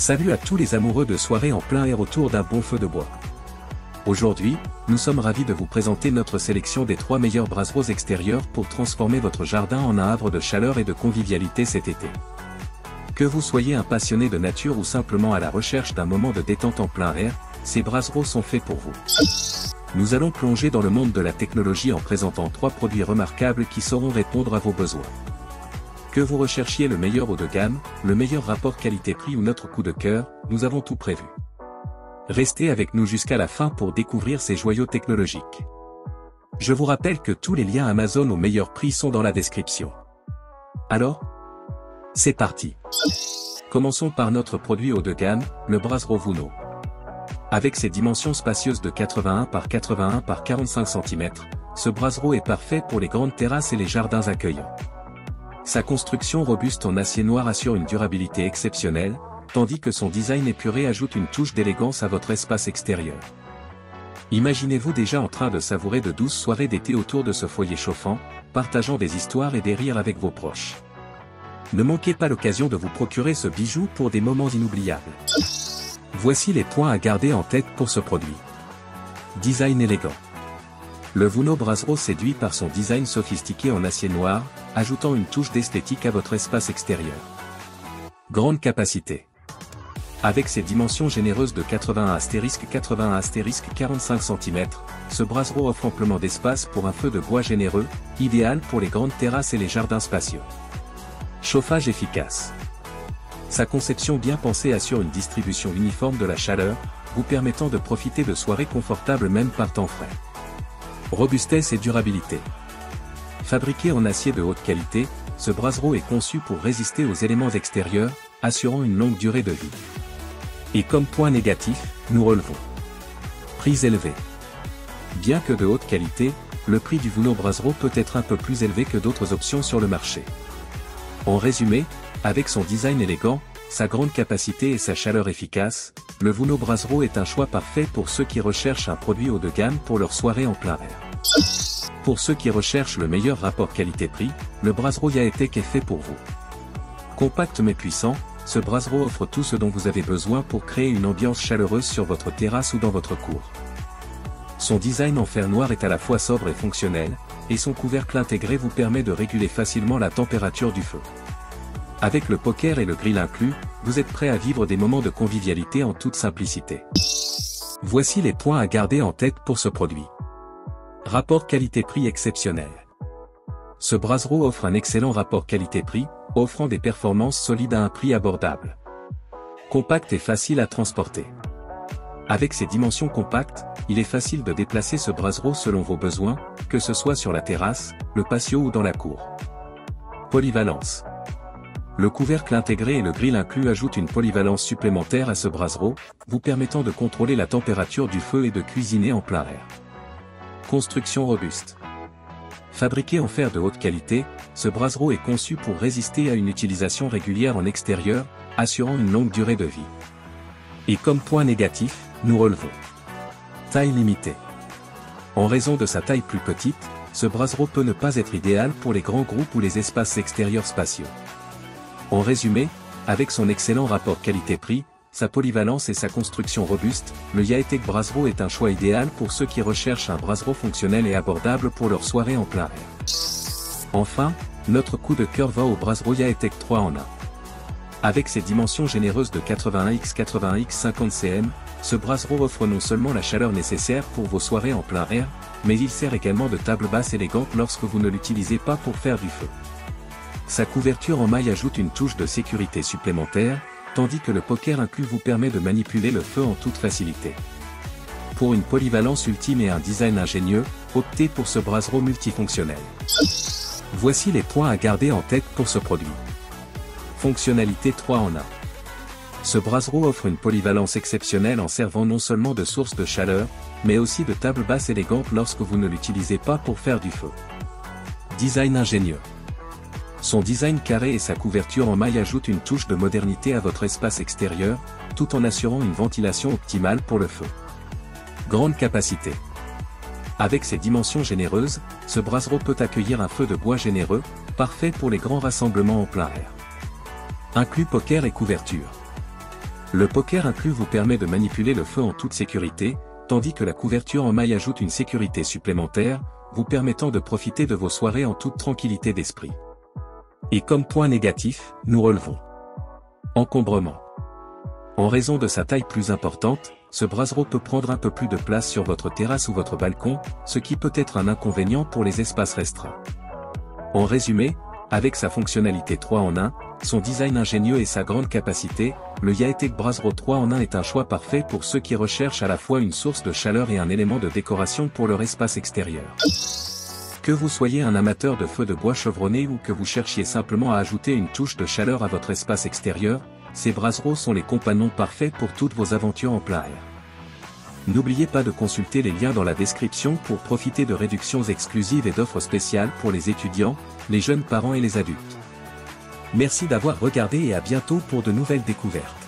Salut à tous les amoureux de soirées en plein air autour d'un bon feu de bois. Aujourd'hui, nous sommes ravis de vous présenter notre sélection des 3 meilleurs brasserots extérieurs pour transformer votre jardin en un havre de chaleur et de convivialité cet été. Que vous soyez un passionné de nature ou simplement à la recherche d'un moment de détente en plein air, ces brasserots sont faits pour vous. Nous allons plonger dans le monde de la technologie en présentant 3 produits remarquables qui sauront répondre à vos besoins. Que vous recherchiez le meilleur haut de gamme, le meilleur rapport qualité-prix ou notre coup de cœur, nous avons tout prévu. Restez avec nous jusqu'à la fin pour découvrir ces joyaux technologiques. Je vous rappelle que tous les liens Amazon au meilleur prix sont dans la description. Alors, c'est parti. Commençons par notre produit haut de gamme, le brasero Vuno. Avec ses dimensions spacieuses de 81 par 81 par 45 cm, ce brasero est parfait pour les grandes terrasses et les jardins accueillants. Sa construction robuste en acier noir assure une durabilité exceptionnelle, tandis que son design épuré ajoute une touche d'élégance à votre espace extérieur. Imaginez-vous déjà en train de savourer de douces soirées d'été autour de ce foyer chauffant, partageant des histoires et des rires avec vos proches. Ne manquez pas l'occasion de vous procurer ce bijou pour des moments inoubliables. Voici les points à garder en tête pour ce produit. Design élégant. Le Vuno Brasero séduit par son design sophistiqué en acier noir, ajoutant une touche d'esthétique à votre espace extérieur. Grande capacité. Avec ses dimensions généreuses de 81*45 cm, ce brasero offre amplement d'espace pour un feu de bois généreux, idéal pour les grandes terrasses et les jardins spacieux. Chauffage efficace. Sa conception bien pensée assure une distribution uniforme de la chaleur, vous permettant de profiter de soirées confortables même par temps frais. Robustesse et durabilité. Fabriqué en acier de haute qualité, ce brasero est conçu pour résister aux éléments extérieurs, assurant une longue durée de vie. Et comme point négatif, nous relevons. Prix élevé. Bien que de haute qualité, le prix du Vuno Brasero peut être un peu plus élevé que d'autres options sur le marché. En résumé, avec son design élégant, sa grande capacité et sa chaleur efficace, le Vuno Brasero est un choix parfait pour ceux qui recherchent un produit haut de gamme pour leur soirée en plein air. Pour ceux qui recherchent le meilleur rapport qualité-prix, le brasero YaeTech est fait pour vous. Compact mais puissant, ce brasero offre tout ce dont vous avez besoin pour créer une ambiance chaleureuse sur votre terrasse ou dans votre cour. Son design en fer noir est à la fois sobre et fonctionnel, et son couvercle intégré vous permet de réguler facilement la température du feu. Avec le poker et le grill inclus, vous êtes prêt à vivre des moments de convivialité en toute simplicité. Voici les points à garder en tête pour ce produit. Rapport qualité-prix exceptionnel. Ce brasero offre un excellent rapport qualité-prix, offrant des performances solides à un prix abordable. Compact et facile à transporter. Avec ses dimensions compactes, il est facile de déplacer ce brasero selon vos besoins, que ce soit sur la terrasse, le patio ou dans la cour. Polyvalence. Le couvercle intégré et le grill inclus ajoutent une polyvalence supplémentaire à ce brasero, vous permettant de contrôler la température du feu et de cuisiner en plein air. Construction robuste. Fabriqué en fer de haute qualité, ce brasero est conçu pour résister à une utilisation régulière en extérieur, assurant une longue durée de vie. Et comme point négatif, nous relevons. Taille limitée. En raison de sa taille plus petite, ce brasero peut ne pas être idéal pour les grands groupes ou les espaces extérieurs spacieux. En résumé, avec son excellent rapport qualité-prix, sa polyvalence et sa construction robuste, le YaeTech Brasero est un choix idéal pour ceux qui recherchent un brasero fonctionnel et abordable pour leur soirée en plein air. Enfin, notre coup de cœur va au brasero YaeTech 3 en 1. Avec ses dimensions généreuses de 81x 50 cm, ce brasero offre non seulement la chaleur nécessaire pour vos soirées en plein air, mais il sert également de table basse élégante lorsque vous ne l'utilisez pas pour faire du feu. Sa couverture en maille ajoute une touche de sécurité supplémentaire, tandis que le poker inclus vous permet de manipuler le feu en toute facilité. Pour une polyvalence ultime et un design ingénieux, optez pour ce brasero multifonctionnel. Voici les points à garder en tête pour ce produit. Fonctionnalité 3 en 1. Ce brasero offre une polyvalence exceptionnelle en servant non seulement de source de chaleur, mais aussi de table basse élégante lorsque vous ne l'utilisez pas pour faire du feu. Design ingénieux. Son design carré et sa couverture en maille ajoutent une touche de modernité à votre espace extérieur, tout en assurant une ventilation optimale pour le feu. Grande capacité. Avec ses dimensions généreuses, ce brasero peut accueillir un feu de bois généreux, parfait pour les grands rassemblements en plein air. Inclus poker et couverture. Le poker inclus vous permet de manipuler le feu en toute sécurité, tandis que la couverture en maille ajoute une sécurité supplémentaire, vous permettant de profiter de vos soirées en toute tranquillité d'esprit. Et comme point négatif, nous relevons encombrement. En raison de sa taille plus importante, ce brasero peut prendre un peu plus de place sur votre terrasse ou votre balcon, ce qui peut être un inconvénient pour les espaces restreints. En résumé, avec sa fonctionnalité 3 en 1, son design ingénieux et sa grande capacité, le YaeTech Brasero 3 en 1 est un choix parfait pour ceux qui recherchent à la fois une source de chaleur et un élément de décoration pour leur espace extérieur. Que vous soyez un amateur de feu de bois chevronné ou que vous cherchiez simplement à ajouter une touche de chaleur à votre espace extérieur, ces braseros sont les compagnons parfaits pour toutes vos aventures en plein air. N'oubliez pas de consulter les liens dans la description pour profiter de réductions exclusives et d'offres spéciales pour les étudiants, les jeunes parents et les adultes. Merci d'avoir regardé et à bientôt pour de nouvelles découvertes.